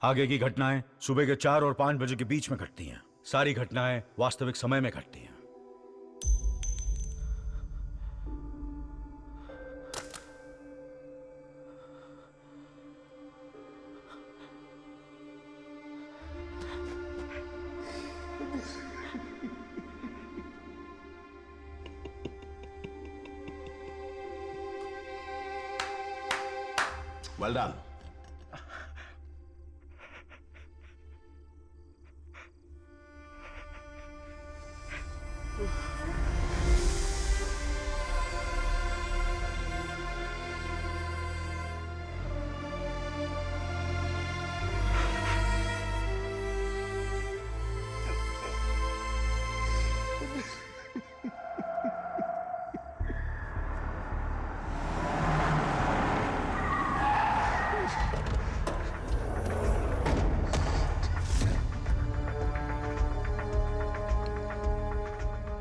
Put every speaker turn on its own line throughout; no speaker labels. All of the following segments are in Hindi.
आगे की घटनाएं सुबह के 4 और 5 बजे के बीच में घटती हैं। सारी घटनाएं वास्तविक समय में घटती हैं।
Well done.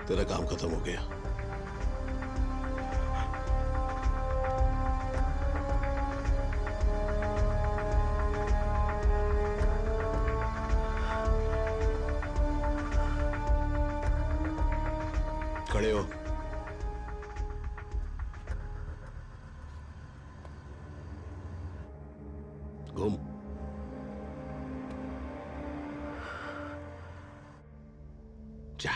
तेरा काम खत्म हो गया। खड़े हो। घूम। जा।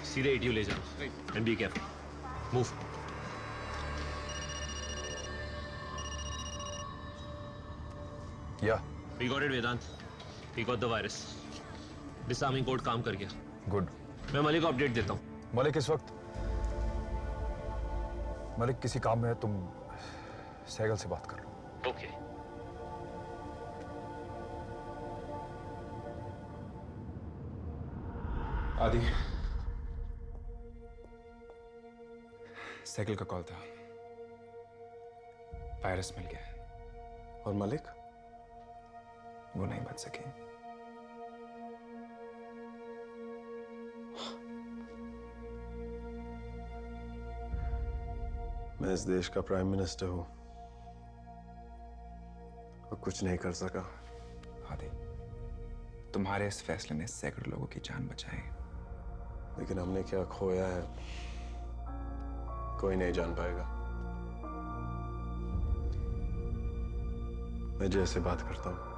सीधे एटीयू ले जाओ एंड बी केयरफुल। मूव।
या
we got it Vedant. We got the virus. Disarming code काम कर गया।
गुड।
मैं मलिक को अपडेट देता हूँ।
मलिक इस वक्त मलिक किसी काम में है, तुम सहगल से बात कर लो।
ओके।
आदि, साइकिल का कॉल था, वायरस मिल गया।
और मलिक?
वो नहीं बच सके।
मैं इस देश का प्राइम मिनिस्टर हूं और कुछ नहीं कर सका।
आदि, तुम्हारे इस फैसले ने सैकड़ों लोगों की जान बचाई,
लेकिन हमने क्या खोया है कोई नहीं जान पाएगा। मैं जैसे बात करता हूं।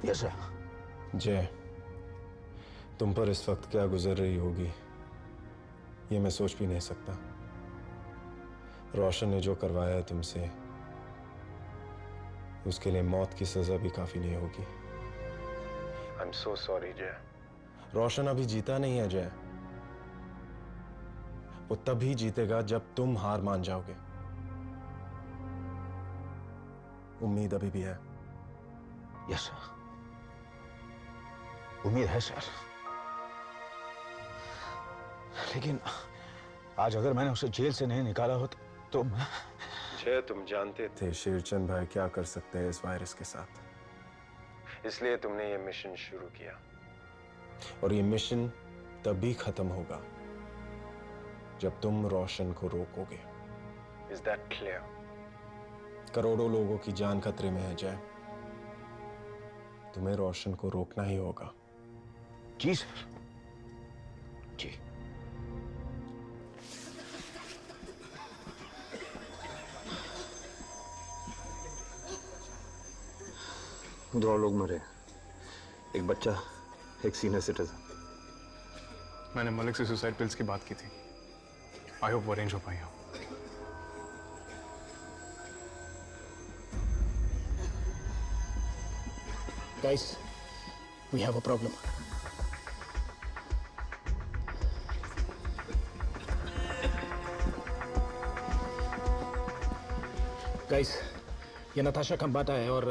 Yes sir.
जय, तुम पर इस वक्त क्या गुजर रही होगी ये मैं सोच भी नहीं सकता। रोशन ने जो करवाया है तुमसे, उसके लिए मौत की सजा भी काफी नहीं होगी। आई एम सो सॉरी जय। रोशन अभी जीता नहीं है जय। वो तभी जीतेगा जब तुम हार मान जाओगे। उम्मीद अभी भी है।
यस सर, उम्मीद है सर। लेकिन आज अगर मैंने उसे जेल से नहीं निकाला हो तो मैं...
जय, तुम जानते थे शेरचंद भाई क्या कर सकते हैं इस वायरस के साथ, इसलिए तुमने ये मिशन शुरू किया। और ये मिशन तभी खत्म होगा जब तुम रोशन को रोकोगे। Is that clear? करोड़ों लोगों की जान खतरे में है जय। तुम्हें रोशन को रोकना ही होगा।
जी सर, जी।
दो लोग मरे, एक बच्चा, एक सीनियर सिटीजन।
मैंने मलिक से सुसाइड पिल्स की बात की थी। आई होप वो अरेंज हो पाई हो।
Guys, we have a problem. Guys, ये नताशा खंबाटा है और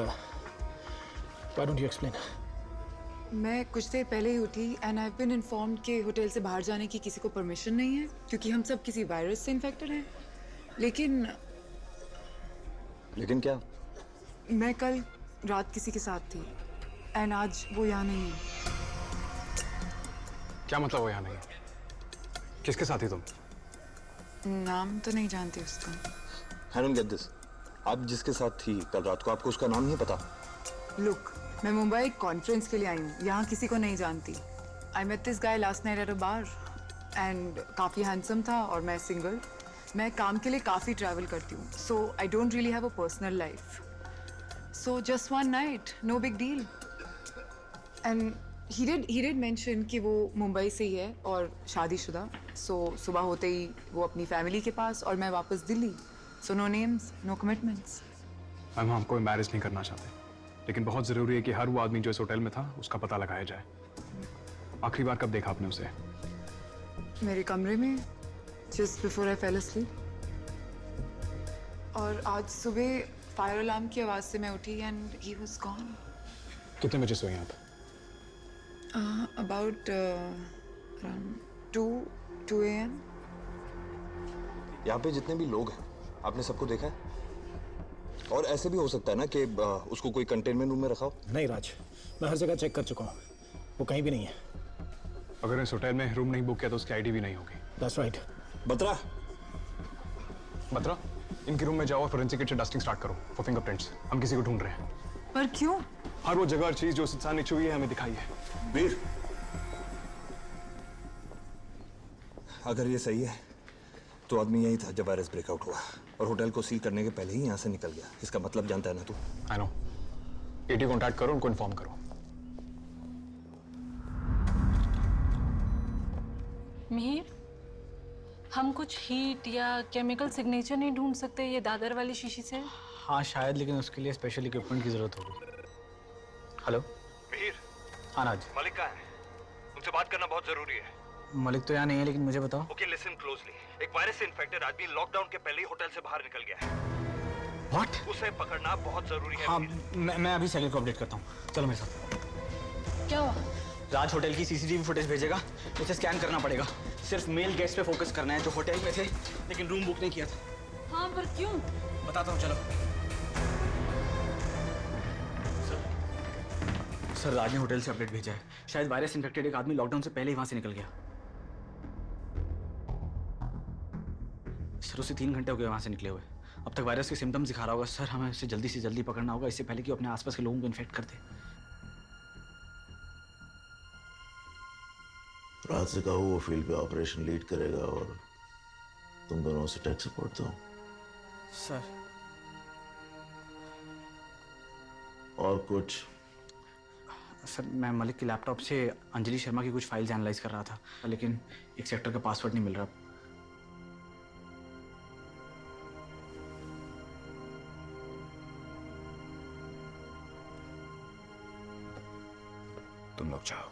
why don't you explain?
मैं कुछ देर पहले ही उठी and I have been informed कि होटल से बाहर जाने की किसी को परमिशन नहीं है क्योंकि हम सब किसी वायरस से इन्फेक्टेड हैं। लेकिन
क्या?
मैं कल रात किसी के साथ थी एंड आज वो यहाँ नहीं है।
क्या मतलब वो यहाँ नहीं है? किसके साथ ही तुम?
नाम तो नहीं जानती उसका।
I don't get this. आप जिसके साथ थी कल रात को, आपको उसका नाम नहीं पता?
लुक, मैं मुंबई कॉन्फ्रेंस के लिए आई हूँ, यहाँ किसी को नहीं जानती। I met this guy last night at a bar and काफ़ी हैंडसम था और मैं सिंगल। मैं काम के लिए काफ़ी ट्रैवल करती हूँ, so I don't really have a personal life. So just one night, no big deal. And he did mention कि वो मुंबई से ही है और शादीशुदा। सो सुबह होते ही वो अपनी फैमिली के पास और मैं वापस Delhi. So no names, no commitments.
Ma'am, हम कोई मैरिज नहीं करना चाहते, लेकिन बहुत जरूरी है कि हर वो आदमी जो इस होटल में था उसका पता लगाया जाए। आखिरी बार कब देखा आपने उसे?
मेरे कमरे में, जस्ट बिफोर आई फेल असलीप। और आज सुबह फायर अलार्म की आवाज से मैं उठी एंड ही वाज गॉन।
कितने बजे सोए आप?
About around 2 AM।
यहाँ पे जितने भी लोग हैं, आपने सबको देखा है? और ऐसे भी हो सकता है ना कि उसको कोई कंटेनमेंट रूम में रखा हो?
नहीं राज, मैं हर जगह चेक कर चुका हूँ, वो कहीं भी नहीं है।
अगर इस होटल में रूम नहीं बुक किया तो उसकी आईडी भी नहीं होगी।
That's right.
बत्रा,
इनके रूम में जाओ और फोरेंसिक किट से डस्टिंग स्टार्ट करो फॉर फिंगरप्रिंट्स। हम किसी को ढूंढ रहे हैं।
पर क्यों?
हर वो जगह और चीज जो उस इंसान ने छुई है हमें दिखाई है।
वीर, अगर ये सही है तो आदमी यही था जब वायरस ब्रेकआउट हुआ और होटल को सील करने के पहले ही यहाँ से निकल गया। इसका मतलब जानता है ना तू?
I know. एटी कॉन्टैक्ट करो, उनको इन्फॉर्म करो।
मिहिर, हम कुछ हीट या केमिकल सिग्नेचर नहीं ढूंढ सकते ये दादर वाली शीशी से?
हाँ शायद, लेकिन उसके लिए स्पेशल इक्विपमेंट की जरूरत होगी। हेलो
मिहिर,
हाँ राज,
मलिक कहाँ है? उनसे बात करना बहुत जरूरी है।
मलिक तो यहाँ नहीं है, लेकिन मुझे बताओ।
Okay, listen closely. एक वायरस से इन्फेक्टेड आदमी लॉकडाउन के पहले ही होटल से बाहर निकल गया है।
What?
उसे पकड़ना बहुत जरूरी है।
हाँ, मैं अभी सैलिड को अपडेट करता हूँ। चलो मेरे साथ।
क्या हुआ?
राज होटल की सीसीटीवी फुटेज भेजेगा, उसे स्कैन करना पड़ेगा। सिर्फ मेल गेस्ट पे फोकस करना है जो होटल में थे लेकिन रूम बुक नहीं किया था।
हाँ, पर क्यों?
बताता हूँ, चलो। सर, राज ने होटल से अपडेट भेजा है। शायद वायरस इन्फेक्टेड एक आदमी लॉकडाउन से पहले ही वहां से निकल गया। सर, उसे 3 घंटे हो गए वहां से निकले हुए। अब तक वायरस के सिम्टम्स दिखा रहा होगा। सर, हमें उसे जल्दी से जल्दी पकड़ना होगा, इससे पहले कि वो अपने आसपास के लोगों को इन्फेक्ट कर दे।
रात से कहो वो फील्ड पे ऑपरेशन लीड करेगा और तुम दोनों से टेक सपोर्ट दो।
सर,
और कुछ?
सर, मैं मलिक के लैपटॉप से अंजलि शर्मा की कुछ फाइल्स एनालाइज कर रहा था, लेकिन एक सेक्टर का पासवर्ड नहीं मिल रहा।
तुम लोग जाओ।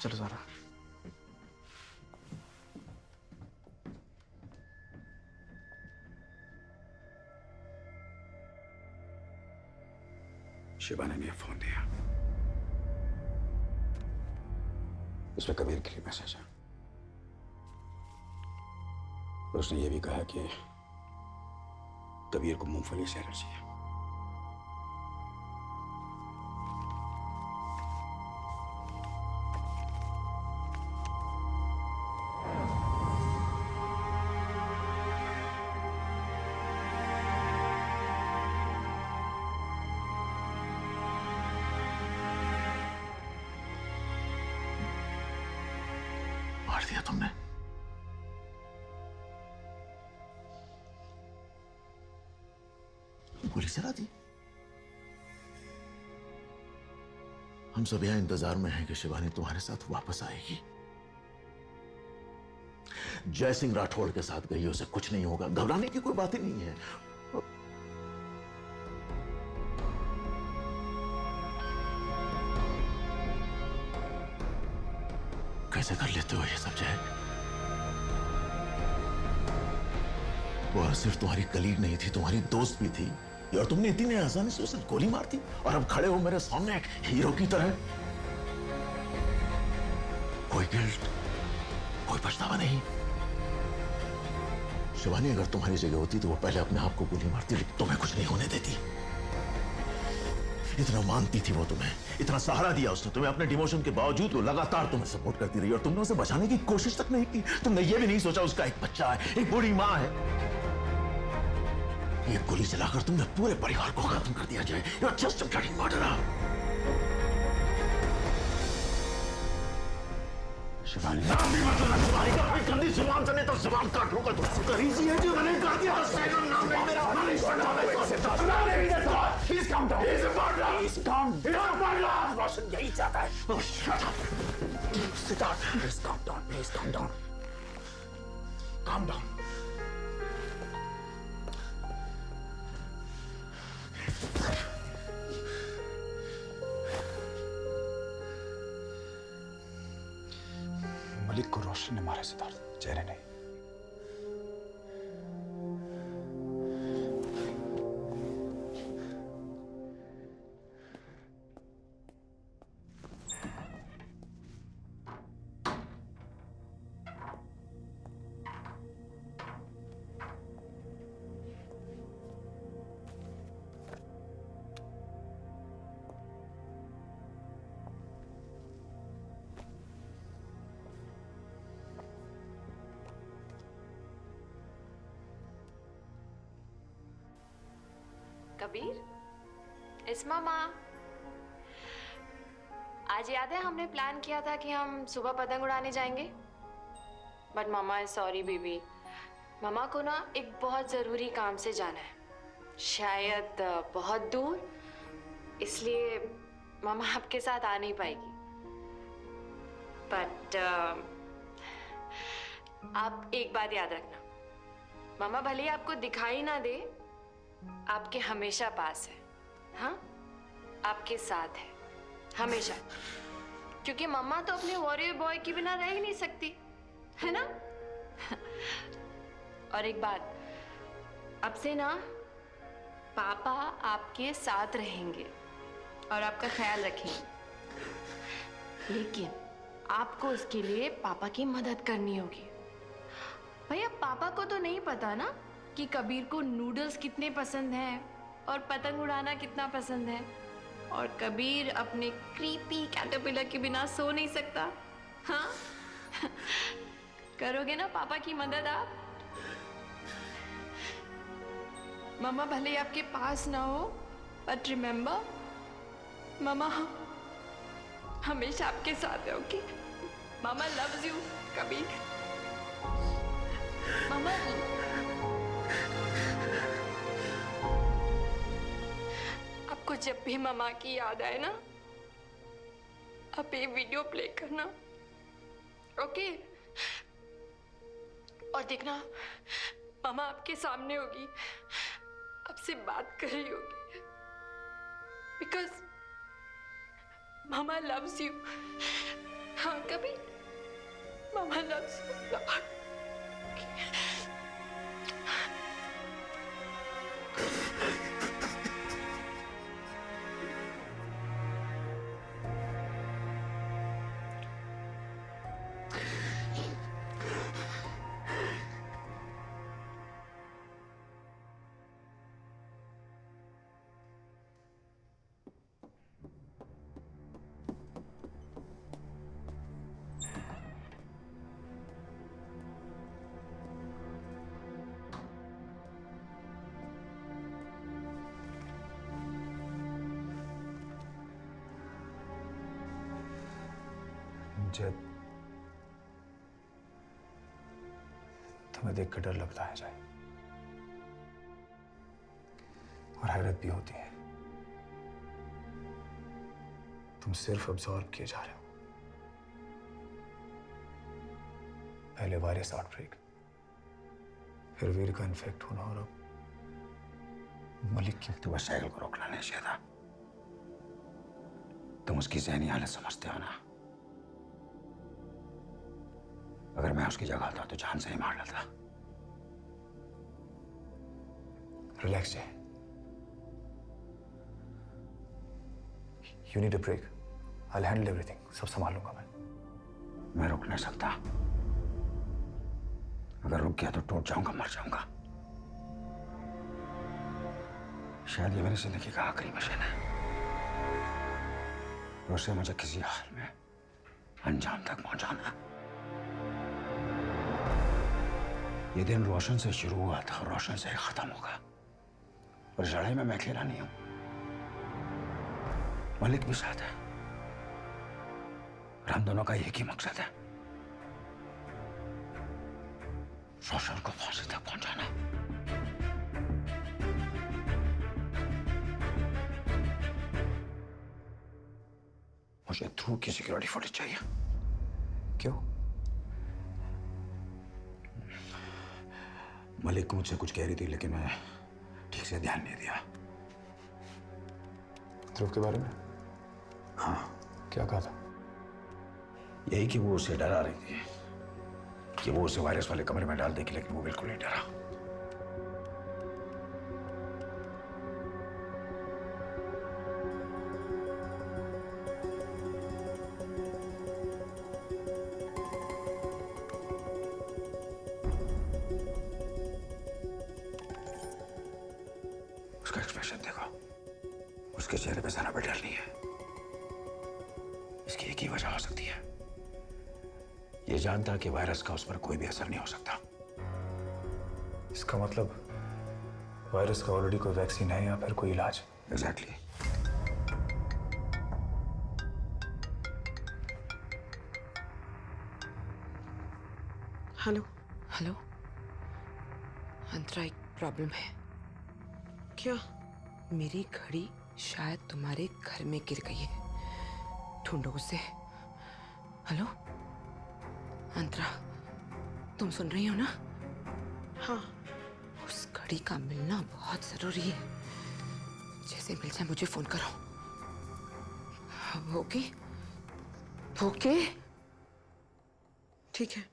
चलो सारा।
शिवा ने मुझे फोन दिया, उसमें कबीर के लिए मैसेज है। उसने ये भी कहा कि कबीर को मूंगफली से एलर्जी है। मार दिया तुमने? गोली चला दी?
हम सब यहां इंतजार में हैं कि शिवानी तुम्हारे साथ वापस आएगी। जय सिंह राठौड़ के साथ गई, उसे कुछ नहीं होगा, घबराने की कोई बात ही नहीं है। कैसे कर लेते हो ये सब जय? वो सिर्फ तुम्हारी कलीग नहीं थी, तुम्हारी दोस्त भी थी, और तुमने इतनी आसानी से उसे गोली मार दी और अब खड़े हो मेरे सामने एक हीरो की तरह। कोई गिल्ट, कोई पछतावा नहीं। शिवानी अगर तुम्हारी जगह होती तो वो पहले अपने आप को गोली मारती, लेकिन तुम्हें कुछ नहीं होने देती। इतना मानती थी वो तुम्हें, इतना सहारा दिया उसने तुम्हें, अपने डिमोशन के बावजूद वो लगातार तुम्हें सपोर्ट करती रही और तुमने उसे बचाने की कोशिश तक नहीं की। तुमने ये भी नहीं सोचा उसका एक बच्चा है, एक बूढ़ी मां है। ये गोली चलाकर तुमने पूरे परिवार को खत्म कर दिया जाए। You're just a bloody murderer. Shivani नाम भी मत लेना तुम्हारी का, कोई गंदी जुबान से नहीं तो जुबान काट लूंगा। तुम करीजी है जो मैंने कर दिया, सैगन नाम है मेरा। Please calm down. He's a murderer. Please calm down. He's a murderer. रोशन यही चाहता है। Oh, shut up. Siddharth, please calm down. Please calm down. Calm down.
Malik को रोशन ने मारा सिद्धार्थ, चेहरे नहीं।
कबीर, इस मामा, आज याद है हमने प्लान किया था कि हम सुबह पतंग उड़ाने जाएंगे, बट मामा सॉरी बेबी, मामा को ना एक बहुत ज़रूरी काम से जाना है, शायद बहुत दूर, इसलिए मामा आपके साथ आ नहीं पाएगी। बट आप एक बात याद रखना, मामा भले ही आपको दिखाई ना दे, आपके हमेशा पास है, हाँ, आपके साथ है हमेशा, क्योंकि मम्मा तो अपने वॉरियर बॉय के बिना रह ही नहीं सकती, है ना? और एक बात, अब से ना पापा आपके साथ रहेंगे और आपका ख्याल रखेंगे, लेकिन आपको इसके लिए पापा की मदद करनी होगी। भैया पापा को तो नहीं पता ना कि कबीर को नूडल्स कितने पसंद हैं और पतंग उड़ाना कितना पसंद है, और कबीर अपने क्रीपी कैटरपिलर के बिना सो नहीं सकता, हाँ? करोगे ना पापा की मदद आप? मम्मा भले आपके पास ना हो, बट रिमेम्बर, मम्मा हमेशा आपके साथ है, okay? Mama loves you Kabir. Mama आपको जब भी मम्मा की याद आए ना, आप ये वीडियो प्ले करना, ओके? और देखना मम्मा आपके सामने होगी, आपसे बात कर रही होगी, बिकॉज मम्मा लव्स यू। हाँ कभी मम्मा लव्स यू।
जय, तुम्हें देख कर डर लगता है जय, और हैरत भी होती है। तुम सिर्फ अब्सॉर्ब किए जा रहे हो। पहले वायरस आउटब्रेक, फिर वीर का इन्फेक्ट होना, और अब मलिक की।
तुम्हें साइकिल को रोकना नहीं चाहिए था। तुम उसकी ज़हनी हालत समझते हो ना। अगर मैं उसकी जगह था तो जान से ही मार लेता।
रिलैक्स जय। You need a break. I'll handle everything. सब संभाल लूंगा
मैं रुक नहीं सकता। अगर रुक गया तो टूट जाऊंगा, मर जाऊंगा। शायद ये मेरी जिंदगी का आखिरी मिशन है, और उसे मुझे किसी हाल में अंजाम तक पहुंचाना है। ये दिन रोशन से शुरू हुआ था और रोशन से खत्म होगा। और इस लड़ाई में मैं अकेला नहीं हूं, मलिक भी साथ है। और हम दोनों का एक ही मकसद है, रोशन को फांसी तक पहुंचाना। मुझे थ्रू की सिक्योरिटी फुटेज चाहिए।
क्यों?
मलिक मुझसे कुछ कह रही थी, लेकिन मैं ठीक से ध्यान नहीं दिया।
ध्रुव के बारे में?
हाँ।
क्या कहा था?
यही कि वो उसे डरा रही थी कि वो उसे वायरस वाले कमरे में डाल देगी, लेकिन वो बिल्कुल नहीं डरा। उसका एक्सप्रेशन देखो, उसके चेहरे पे जरा भी डर नहीं है। इसकी एक ही वजह हो सकती है, ये जानता कि वायरस का उस पर कोई भी असर नहीं हो सकता।
इसका मतलब वायरस का ऑलरेडी कोई वैक्सीन है या फिर कोई इलाज?
एग्जैक्टली।
हेलो हेलो अंतरा, एक प्रॉब्लम है। क्या? मेरी घड़ी शायद तुम्हारे घर में गिर गई है, ढूंढो उसे। हेलो अंतरा, तुम सुन रही हो ना? हाँ। उस घड़ी का मिलना बहुत जरूरी है। जैसे मिल जाए मुझे फोन करो। ओके ओके, ठीक है।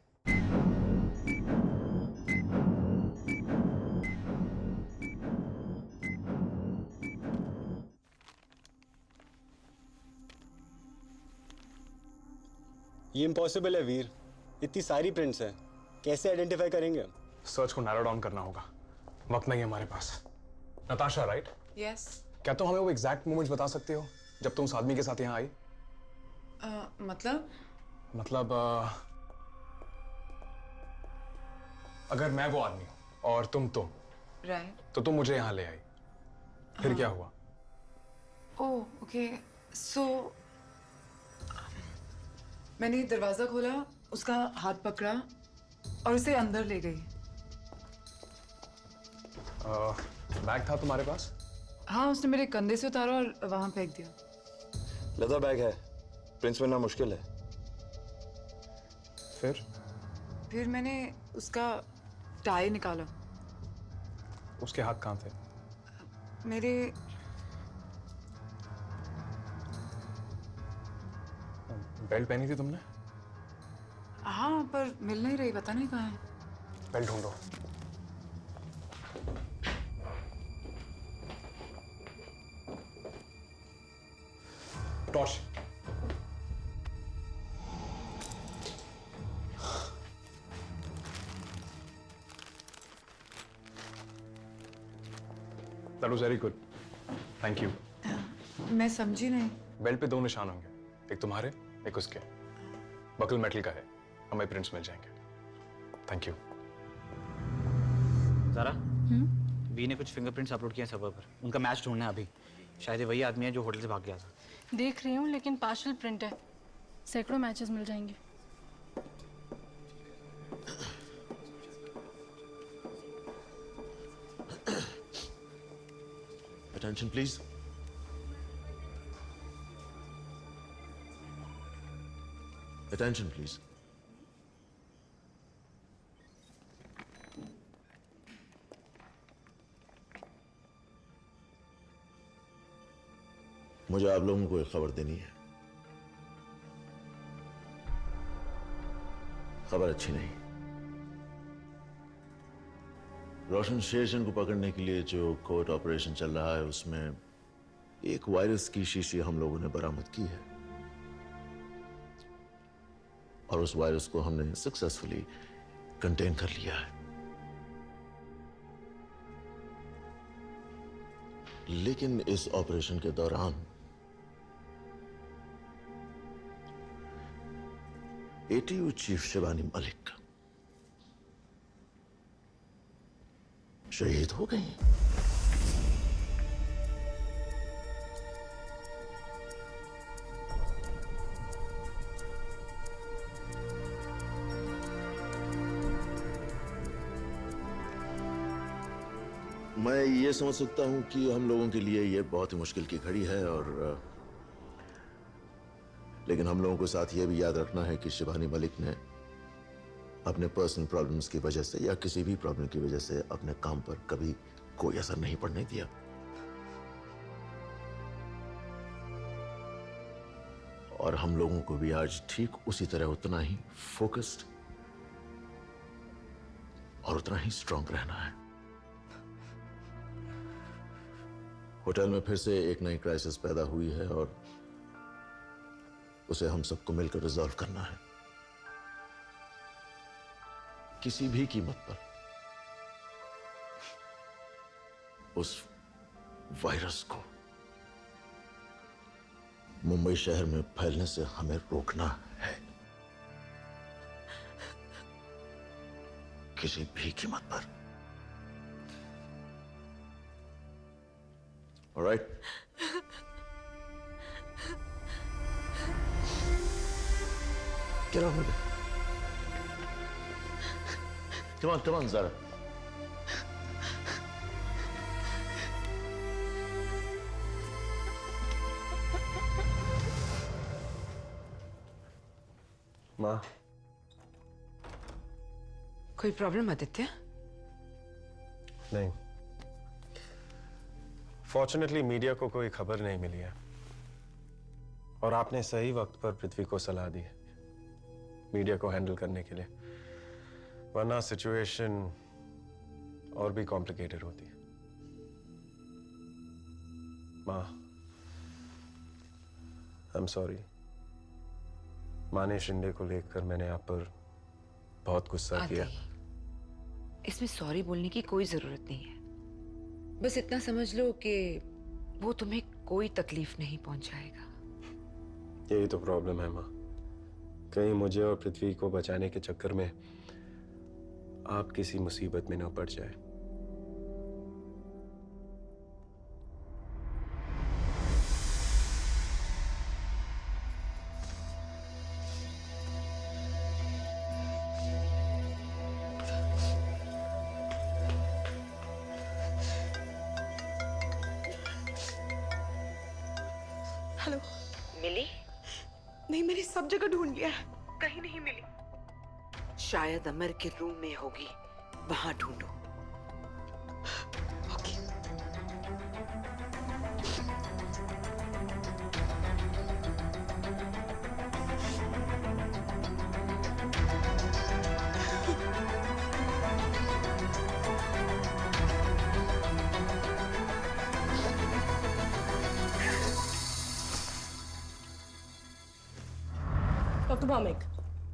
ये इम्पॉसिबल है वीर, इतनी सारी प्रिंट्स हैं, कैसे आइडेंटिफाई करेंगे हम?
सर्च को नैरो डाउन करना होगा, वक्त नहीं है हमारे पास। नताशा राइट?
यस।
क्या तुम हमें वो एग्जैक्ट मोमेंट्स बता सकते हो जब तुम उस आदमी के साथ यहाँ आई? मतलब अगर मैं वो आदमी हूँ और तुम
राइट,
तो तुम मुझे यहाँ ले आई, फिर क्या हुआ?
ओह ओके, सो मैंने दरवाजा खोला, उसका हाथ पकड़ा और उसे अंदर ले गई।
बैग था तुम्हारे पास?
हाँ, उसने मेरे कंधे से उतारा और वहां फेंक दिया।
लेदर बैग है, प्रिंट्स मिलना मुश्किल है।
फिर मैंने उसका टाई निकाला।
उसके हाथ कहाँ थे?
मेरे
बेल्ट पहनी थी तुमने?
हाँ, पर मिल नहीं रही, पता नहीं कहाँ है।
बेल्ट ढूंढो। Torch. That was very good. Thank you.
मैं समझी नहीं।
बेल्ट पे दो निशान होंगे, एक तुम्हारे एक उसके। बकल मेटल का है, हमें प्रिंट्स मिल जाएंगे। Thank you.
ज़रा वी ने कुछ फिंगरप्रिंट्स अपलोड किए हैं सर्वर पर, उनका मैच ढूंढना है अभी। शायद ये वही आदमी है जो होटल से भाग गया था।
देख रही हूँ, लेकिन पार्शियल प्रिंट है, सैकड़ों मैचेस मिल जाएंगे।
Attention, please.
Attention, please. मुझे आप लोगों को एक खबर देनी है। खबर अच्छी नहीं। रोशन शेरचंद को पकड़ने के लिए जो कोर्ट ऑपरेशन चल रहा है उसमें एक वायरस की शीशी हम लोगों ने बरामद की है और उस वायरस को हमने सक्सेसफुली कंटेन कर लिया है। लेकिन इस ऑपरेशन के दौरान एटीयू चीफ शिवानी मलिक शहीद हो गई। मैं ये समझ सकता हूं कि हम लोगों के लिए ये बहुत ही मुश्किल की घड़ी है और लेकिन हम लोगों को साथ ये भी याद रखना है कि शिवानी मलिक ने अपने पर्सनल प्रॉब्लम्स की वजह से या किसी भी प्रॉब्लम की वजह से अपने काम पर कभी कोई असर नहीं पड़ने दिया। और हम लोगों को भी आज ठीक उसी तरह उतना ही फोकस्ड और उतना ही स्ट्रांग रहना है। होटल में फिर से एक नई क्राइसिस पैदा हुई है और उसे हम सबको मिलकर रिजॉल्व करना है। किसी भी कीमत पर उस वायरस को मुंबई शहर में फैलने से हमें रोकना है, किसी भी कीमत पर। All right? Get on with it. Come on, Zara.
माँ,
कोई प्रॉब्लम आदित्य?
नहीं। फॉर्चुनेटली मीडिया को कोई खबर नहीं मिली है और आपने सही वक्त पर पृथ्वी को सलाह दी है मीडिया को हैंडल करने के लिए, वरना सिचुएशन और भी कॉम्प्लिकेटेड होती है। माँ, आई एम सॉरी। माने शिंदे को लेकर मैंने आप पर बहुत गुस्सा किया।
इसमें सॉरी बोलने की कोई जरूरत नहीं है। बस इतना समझ लो कि वो तुम्हें कोई तकलीफ नहीं पहुंचाएगा।
यही तो प्रॉब्लम है माँ, कहीं मुझे और पृथ्वी को बचाने के चक्कर में आप किसी मुसीबत में न पड़ जाए।
हेलो।
मिली?
नहीं, मैंने सब जगह ढूंढ लिया है, कहीं नहीं मिली।
शायद अमर के रूम में होगी, वहां ढूंढो।
डॉक्टर भौमिक,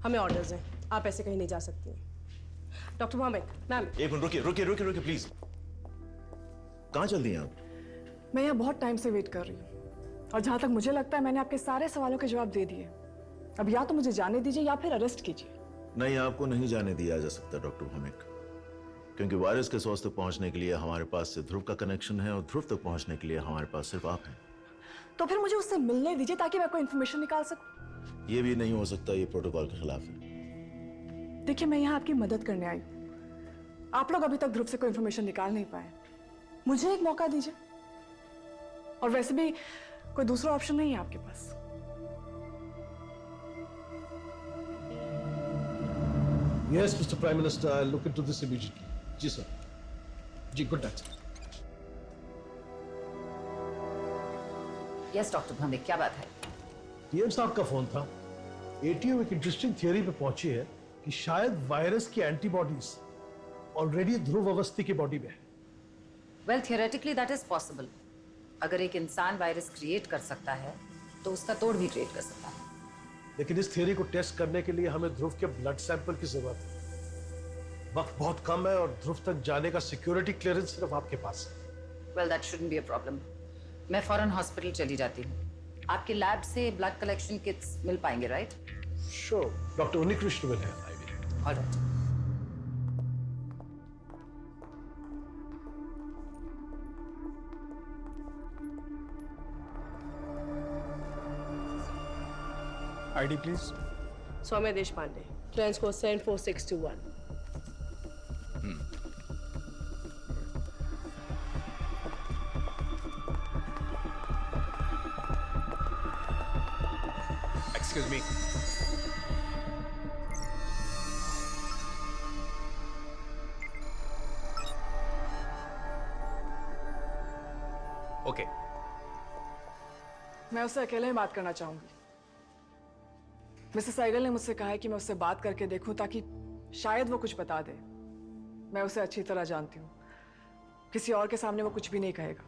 हमें ऑर्डर्स हैं, आप ऐसे कहीं नहीं जा सकती हैं। Doctor Bhowmik, ma'am.
एक मिनट रुकिए प्लीज। कहाँ चल रही हैं आप?
मैं यहाँ बहुत टाइम से वेट कर रही हूँ और जहाँ तक मुझे लगता है मैंने आपके सारे सवालों के जवाब दे दिए। अब या तो मुझे जाने दीजिए या फिर अरेस्ट कीजिए।
नहीं, आपको नहीं जाने दिया जा सकता डॉक्टर भौमिक, क्योंकि वायरस के सोर्स तक पहुंचने के लिए हमारे पास से ध्रुव का कनेक्शन है और ध्रुव तक पहुंचने के लिए हमारे पास सिर्फ आप हैं।
तो फिर मुझे उससे मिलने दीजिए ताकि मैं कोई इन्फॉर्मेशन निकाल सकूं।
ये भी नहीं हो सकता, ये प्रोटोकॉल के खिलाफ है।
देखिए, मैं यहाँ आपकी मदद करने आई हूँ। आप लोग अभी तक ध्रुव से कोई इन्फॉर्मेशन निकाल नहीं पाए, मुझे एक मौका दीजिए। और वैसे भी कोई दूसरा ऑप्शन नहीं है आपके पास।
Yes, Mr. Prime Minister, I'll look into this immediately. जी सर. जी, good night.
Yes doctor Bhambe, क्या बात है?
पीएम साहब का फोन था. एटीओ एक इंटरेस्टिंग थियरी पे पहुंची है कि शायद वायरस की एंटीबॉडीज ऑलरेडी ध्रुव अवस्थी की बॉडी में है.
Well, theoretically that is possible. अगर एक इंसान वायरस क्रिएट कर सकता है तो उसका तोड़ भी क्रिएट कर सकता है.
लेकिन इस थियरी को टेस्ट करने के लिए हमें ध्रुव के ब्लड सैंपल की जरूरत है. वक्त बहुत कम है और ध्रुव तक जाने का सिक्योरिटी क्लियरेंस सिर्फ आपके पास है.
Well, that shouldn't be a problem. मैं फौरन हॉस्पिटल चली जाती हूँ. आपके लैब से ब्लड कलेक्शन किट्स मिल पाएंगे, right?
Sure. Doctor Unnikrishna will have.
Alright.
ID please.
Saumya Deshpande, clearance code 74621.
Excuse me.
Okay. मैं उससे अकेले ही बात करना चाहूंगी. मिसेस साइगल ने मुझसे कहा है कि मैं उससे बात करके देखूं ताकि शायद वो कुछ बता दे. मैं उसे अच्छी तरह जानती हूँ. किसी और के सामने वो कुछ भी नहीं कहेगा.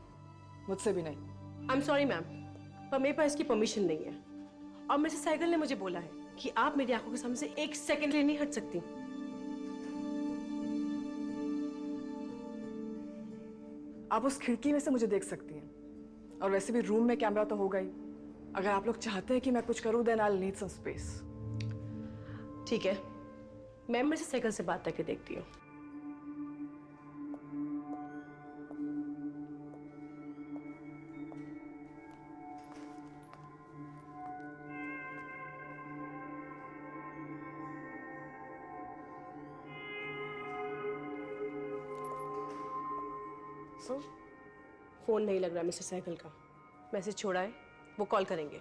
मुझसे भी नहीं.
आई एम सॉरी मैम, पर मेरे पास इसकी परमिशन नहीं है. और मिसेस साइगल ने मुझे बोला है कि आप मेरी आंखों के सामने से एक सेकंड लिए नहीं हट सकती.
आप उस खिड़की में से मुझे देख सकती हैं. और वैसे भी रूम में कैमरा तो होगा ही. अगर आप लोग चाहते हैं कि मैं कुछ करूं, then I will need some space.
ठीक है, मैं मिसेस साइगल से बात करके देखती हूँ. फोन नहीं लग रहा मिसेस साइगल का. मैसेज छोड़ा है, वो कॉल करेंगे.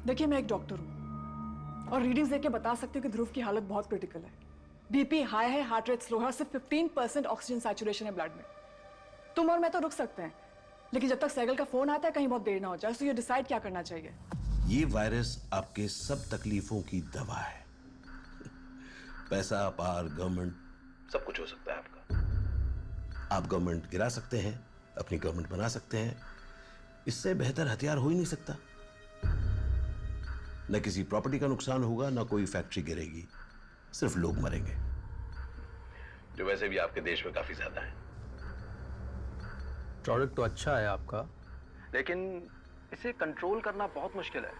देखिए, मैं एक डॉक्टर हूँ और रीडिंग्स देख के बता सकती हूँ कि ध्रुव की हालत बहुत क्रिटिकल है. बीपी हाई है, हार्ट रेट स्लो है, सिर्फ 15% ऑक्सीजन सैचुरेशन है ब्लड में. तुम और मैं तो रुक सकते हैं, लेकिन जब तक साइगल का फोन आता है कहीं बहुत देर ना हो जाए. सो ये डिसाइड क्या करना चाहिए.
ये वायरस आपके सब तकलीफों की दवा है. पैसा, पार, गवर्नमेंट, सब कुछ हो सकता है आपका. आप गवर्नमेंट गिरा सकते हैं, अपनी गवर्नमेंट बना सकते हैं. इससे बेहतर हथियार हो ही नहीं सकता. न किसी प्रॉपर्टी का नुकसान होगा, न कोई फैक्ट्री गिरेगी. सिर्फ लोग मरेंगे, जो वैसे भी आपके देश में काफी ज्यादा है.
प्रोडक्ट तो अच्छा है आपका,
लेकिन इसे कंट्रोल करना बहुत मुश्किल है.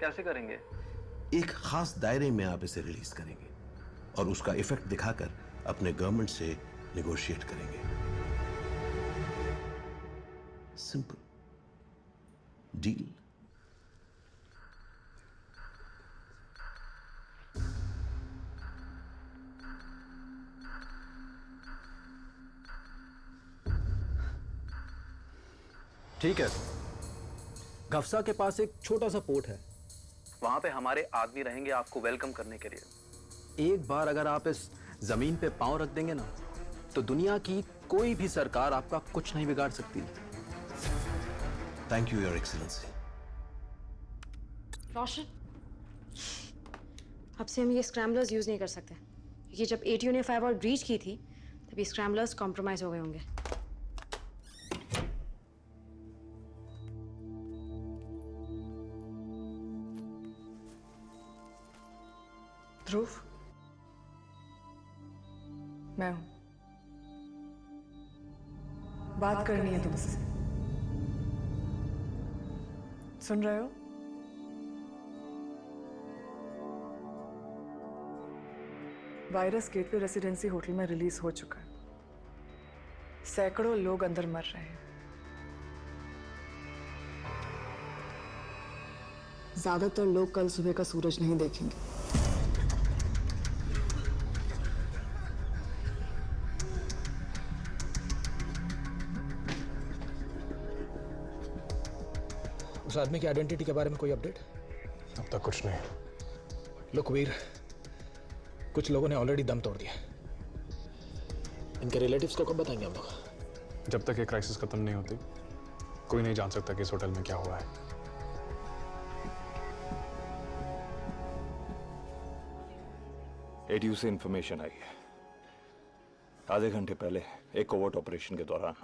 कैसे करेंगे?
एक खास दायरे में आप इसे रिलीज करेंगे और उसका इफेक्ट दिखाकर अपने गवर्नमेंट से नेगोशिएट करेंगे. Simple deal.
ठीक है. गफसा के पास एक छोटा सा पोर्ट है.
वहां पे हमारे आदमी रहेंगे आपको वेलकम करने के लिए.
एक बार अगर आप इस जमीन पे पांव रख देंगे ना, तो दुनिया की कोई भी सरकार आपका कुछ नहीं बिगाड़ सकती.
Thank you your excellency.
Roshan, अब से हम ये स्क्रैम्बलर्स यूज नहीं कर सकते. ये जब एटीओ ने फायरवॉल ब्रीच की थी तभी स्क्रैम्बलर्स कॉम्प्रोमाइज हो गए होंगे.
ध्रुव, मैं हूं. बात करनी है तुमसे. सुन रहे हो? वायरस गेटवे रेसिडेंसी होटल में रिलीज हो चुका है. सैकड़ों लोग अंदर मर रहे हैं. ज्यादातर लोग कल सुबह का सूरज नहीं देखेंगे.
उस आदमी की आइडेंटिटी के बारे में कोई अपडेट?
अब तक कुछ नहीं.
लुक वीर, कुछ लोगों ने ऑलरेडी दम तोड़ दिया। इनके रिलेटिव्स को कब बताएंगे हम लोग?
जब तक ये क्राइसिस खत्म नहीं होती कोई नहीं जान सकता कि इस होटल में क्या हुआ है।
एटीयू से इंफॉर्मेशन आई है। आधे घंटे पहले एक कोवर्ट ऑपरेशन के दौरान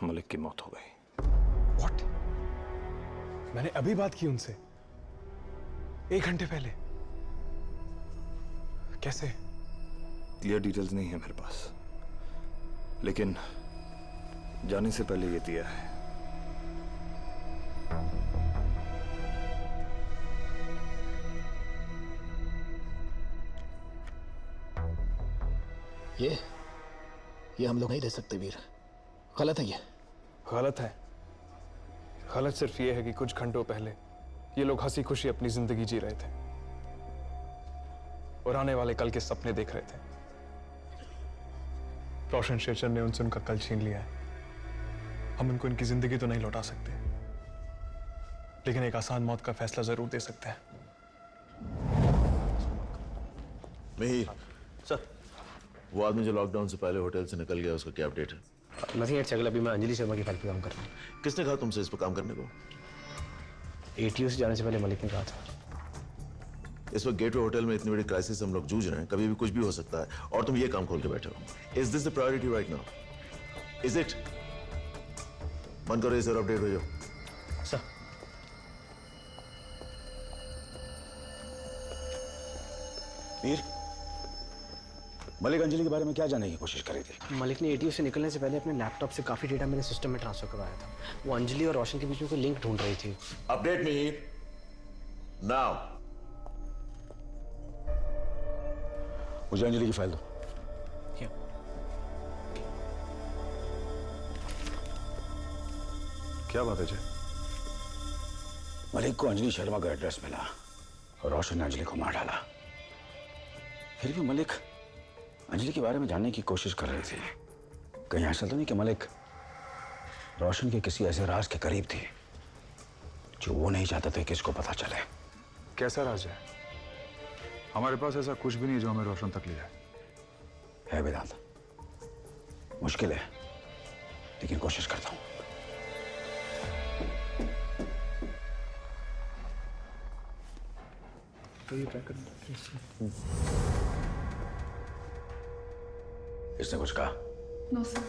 मलिक की मौत हो गई।
What? मैंने अभी बात की उनसे 1 घंटे पहले। कैसे?
क्लियर डिटेल्स नहीं है मेरे पास, लेकिन जाने से पहले ये दिया है।
ये हम लोग नहीं ले सकते वीर, गलत है ये।
गलत है। गलत सिर्फ ये है कि कुछ घंटों पहले ये लोग हंसी खुशी अपनी जिंदगी जी रहे थे और आने वाले कल के सपने देख रहे थे। रोशन शेरचंद ने उनसे उनका कल छीन लिया है। हम उनको इनकी जिंदगी तो नहीं लौटा सकते, लेकिन एक आसान मौत का फैसला जरूर दे सकते हैं।
मिहिर सर, वो आदमी जो लॉकडाउन से पहले होटल से निकल गया, उसका क्या अपडेट है?
नथिंग एट चगल। अभी मैं अंजलि शर्मा की फाइल पे काम कर रहा हूँ।
किसने कहा तुमसे इस पर काम करने को?
एटीयू से जाने से पहले मलिक ने कहा था।
इस वक्त गेटवे होटल में इतनी बड़ी क्राइसिस हम लोग जूझ रहे हैं, कभी भी कुछ भी हो सकता है, और तुम ये काम खोल के बैठे हो। Is this the priority right now? Is it? बंद करो ये सर, अपडेट हो जाओ।
सर
वीर, मलिक अंजलि के बारे में क्या जानने की कोशिश कर रही थी?
मलिक ने एटीयू से निकलने से पहले अपने लैपटॉप से काफी डेटा मेरे सिस्टम में ट्रांसफर करवाया था। वो अंजलि और रोशन के बीच में कोई लिंक ढूंढ रही थी।
Update Mihir now.
मुझे अंजलि की फाइल दो।
क्या बात है जी?
मलिक को अंजलि शर्मा का एड्रेस मिला और रोशन ने अंजलि को मार डाला। फिर भी मलिक अंजलि के बारे में जानने की कोशिश कर रही थी। कहीं ऐसा तो नहीं कि मलिक रोशन के किसी ऐसे राज के करीब थी जो वो नहीं चाहते थे कि इसको पता चले?
कैसा राज है? हमारे पास ऐसा कुछ भी नहीं जो हमें रोशन तक ले जाए।
है वेदांत, मुश्किल है, लेकिन कोशिश करता हूं।
तो ये ट्राई करना।
इसने कुछ कहा?
No sir.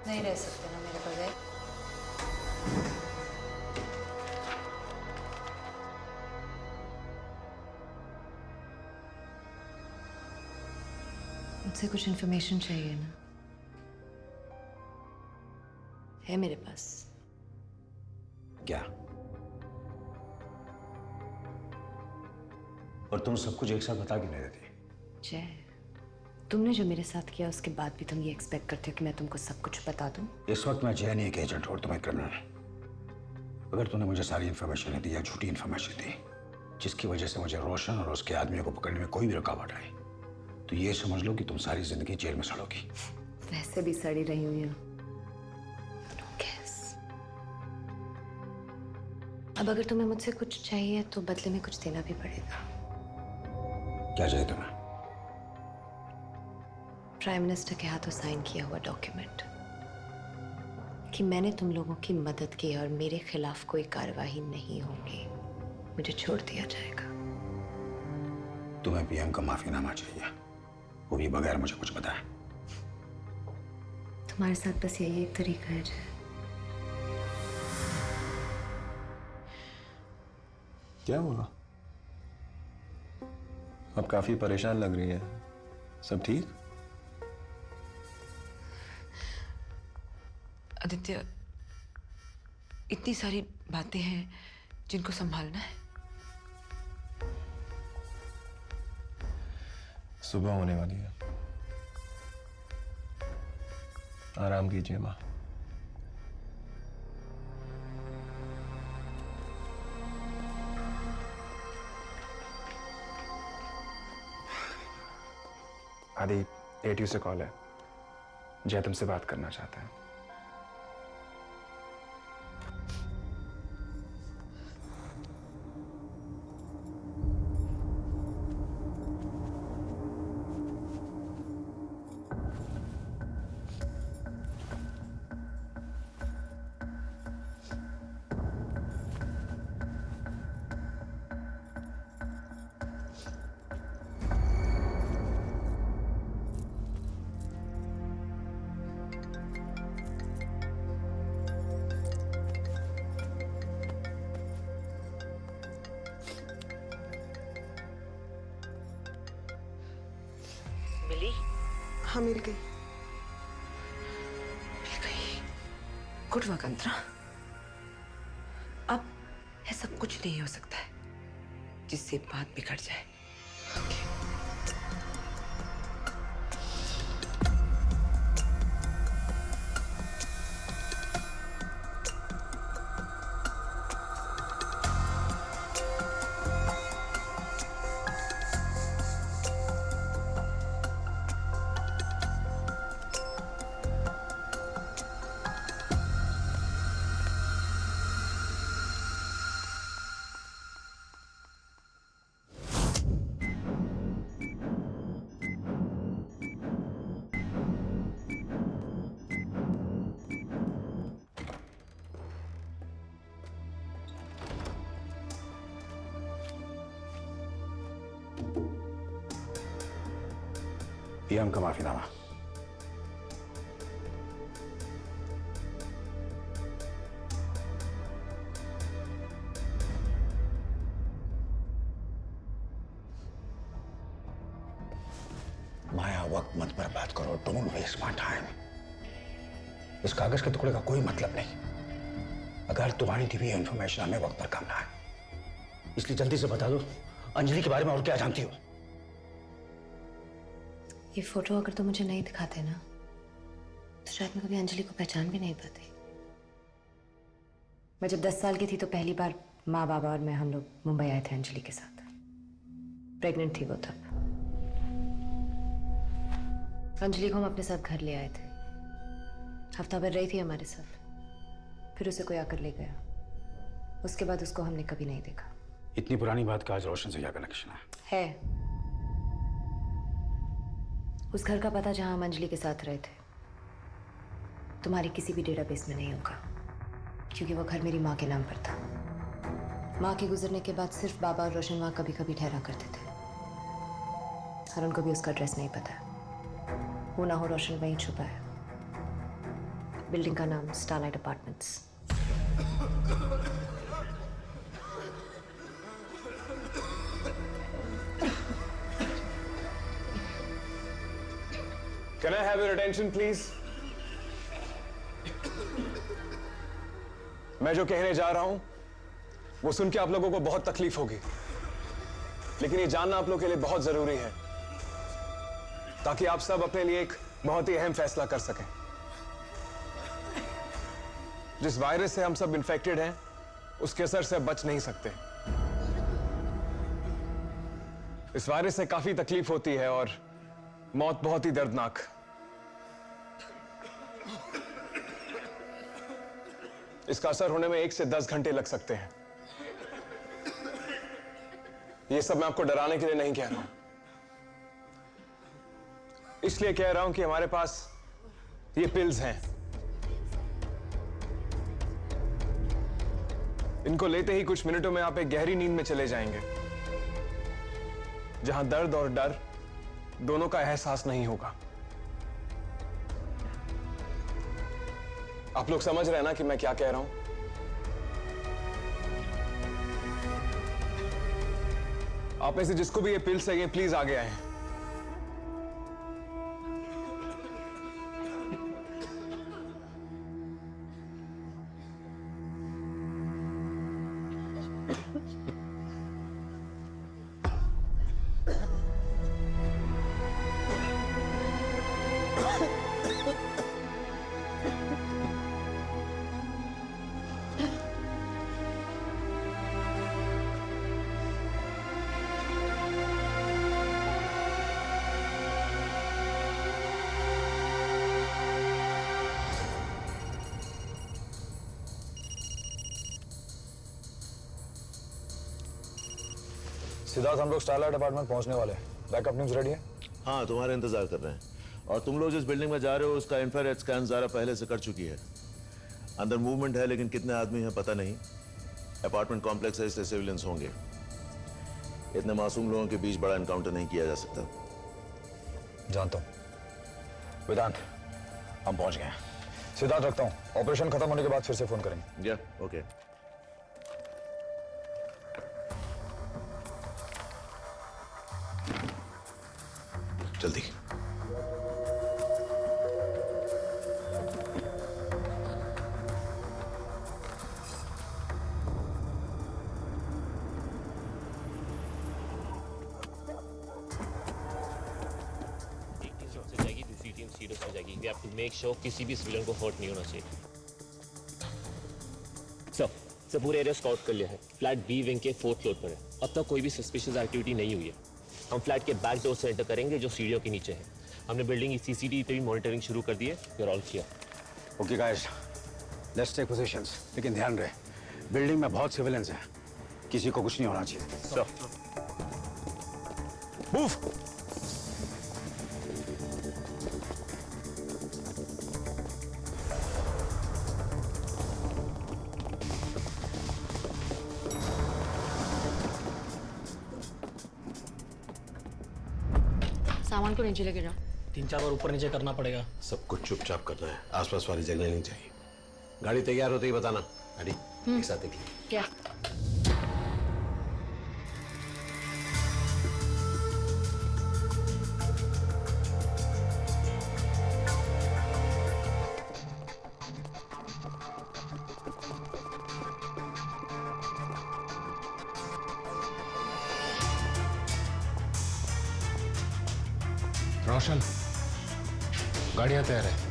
नहीं रह सकते ना मेरे बगैर। मुझसे कुछ इन्फॉर्मेशन चाहिए ना? है मेरे पास।
क्या? और तुम सब कुछ एक साथ बता क्यों नहीं देती?
जय, तुमने जो मेरे साथ किया उसके बाद भी तुम ये एक्सपेक्ट करते हो कि मैं तुमको सब कुछ बता दूं?
इस वक्त मैं जय नहीं एक एजेंट और तुम्हें क्रिमिनल। अगर तूने मुझे सारी इन्फॉर्मेशन दी या झूठी इन्फॉर्मेशन दी जिसकी वजह से मुझे रोशन और उसके आदमियों को पकड़ने में कोई भी रुकावट आई, तो ये समझ लो कि तुम सारी जिंदगी जेल में सड़ोगी।
वैसे भी सड़ी रही हुई हूँ। अब अगर तुम्हें मुझसे कुछ चाहिए तो बदले में कुछ देना भी पड़ेगा।
क्या चाहिए तुम्हें?
प्राइम मिनिस्टर के हाथों साइन किया हुआ डॉक्यूमेंट कि मैंने तुम लोगों की मदद की और मेरे खिलाफ कोई कार्रवाई नहीं होगी, मुझे छोड़ दिया जाएगा।
तुम्हें पीएम का माफीनामा चाहिए, वो भी बगैर मुझे कुछ बताए।
तुम्हारे साथ बस यही एक तरीका है जय।
क्या हुआ? अब काफी परेशान लग रही है। सब ठीक?
आदित्य, इतनी सारी बातें हैं जिनको संभालना है।
सुबह होने वाली है, आराम कीजिए माँ। आदि ATU से कॉल है, जय तुमसे बात करना चाहता है।
मिली? हाँ मिल गई। गुड वर्क अंतरा। अब ऐसा कुछ नहीं हो सकता है जिससे बात बिगड़ जाए।
PM का माफीनामा। माया, वक्त मत बर्बाद करो। Don't waste my time. इस कागज के टुकड़े का कोई मतलब नहीं अगर तुम्हारी दी हुई इंफॉर्मेशन हमें वक्त पर काम ना आए। इसलिए जल्दी से बता दो अंजलि के बारे में और क्या जानती हो।
ये फोटो अगर तुम मुझे नहीं दिखाते ना तो शायद मैं कभी अंजलि को पहचान भी नहीं पाती। मैं जब 10 साल की थी तो पहली बार माँ बाबा और मैं हम लोग मुंबई आए थे अंजलि के साथ। प्रेग्नेंट थी वो तब। अंजलि को हम अपने साथ घर ले आए थे। हफ्ता भर रही थी हमारे साथ, फिर उसे कोई आकर ले गया। उसके बाद उसको हमने कभी नहीं देखा।
इतनी पुरानी बात का आज रोशन से क्या कनेक्शन
है? उस घर का पता जहां हम अंजलि के साथ रहे थे तुम्हारी किसी भी डेटाबेस में नहीं होगा, क्योंकि वो घर मेरी माँ के नाम पर था। माँ के गुजरने के बाद सिर्फ बाबा और रोशन वहां कभी कभी ठहरा करते थे और उनको भी उसका एड्रेस नहीं पता। वो ना हो रोशन वहीं छुपा है। बिल्डिंग का नाम starlight apartments.
Can I have your attention, please? मैं जो कहने जा रहा हूं वो सुन के आप लोगों को बहुत तकलीफ होगी, लेकिन ये जानना आप लोगों के लिए बहुत जरूरी है ताकि आप सब अपने लिए एक बहुत ही अहम फैसला कर सकें। जिस वायरस से हम सब इन्फेक्टेड हैं उसके असर से बच नहीं सकते। इस वायरस से काफी तकलीफ होती है और मौत बहुत ही दर्दनाक। इसका असर होने में 1 से 10 घंटे लग सकते हैं। यह सब मैं आपको डराने के लिए नहीं कह रहा हूं, इसलिए कह रहा हूं कि हमारे पास ये पिल्स हैं। इनको लेते ही कुछ मिनटों में आप एक गहरी नींद में चले जाएंगे जहां दर्द और डर दोनों का एहसास नहीं होगा। आप लोग समझ रहे हैं ना कि मैं क्या कह रहा हूं? आप में से जिसको भी ये पिल्स चाहिए प्लीज आगे आएं।
सिद्धार्थ, हम लोग स्टारलाइट अपार्टमेंट पहुंचने वाले हैं। बैकअप न्यूज रेडी है?
हाँ, तुम्हारा इंतजार कर रहे हैं। और तुम लोग जिस बिल्डिंग में जा रहे हो उसका इंफ्रारेड स्कैन ज़ारा पहले से कर चुकी है। अंदर मूवमेंट है लेकिन कितने आदमी हैं पता नहीं। अपार्टमेंट कॉम्प्लेक्स है इसलिए सिविलियंस होंगे। इतने मासूम लोगों के बीच बड़ा एनकाउंटर नहीं किया जा सकता।
जानता हूँ वेदांत, हम पहुंच गए हैं। सिद्धार्थ रखता हूँ, ऑपरेशन खत्म होने के बाद फिर से फोन करेंगे।
ओके।
जल्दी।
दूसरी टीम सीरियस हो जाएगी। We have to make sure किसी भी सिविलियन को हर्ट नहीं होना चाहिए। सर पूरे एरिया स्काउट कर लिया है। फ्लैट बी विंग के 4th फ्लोर पर है। अब तक कोई भी सस्पिशियस एक्टिविटी नहीं हुई है। हम फ्लैट के बैक डोर से एंटर करेंगे जो सीढ़ियों के नीचे है। हमने बिल्डिंग की सीसीटीवी पे भी मॉनिटरिंग शुरू कर दी है। We are all clear.
Okay guys, let's take positions. लेकिन ध्यान रहे, बिल्डिंग में बहुत सिविलियंस हैं, किसी को कुछ नहीं होना चाहिए। Sir move.
सामान को नीचे लेके जाओ।
3-4 बार ऊपर नीचे करना पड़ेगा।
सब कुछ चुपचाप करना है, आसपास वाली जगह नहीं चाहिए। गाड़ी तैयार होते ही बताना। गाड़ी एक साथ देखिए।
क्या?
रोशन, गाड़ियां तैयार है।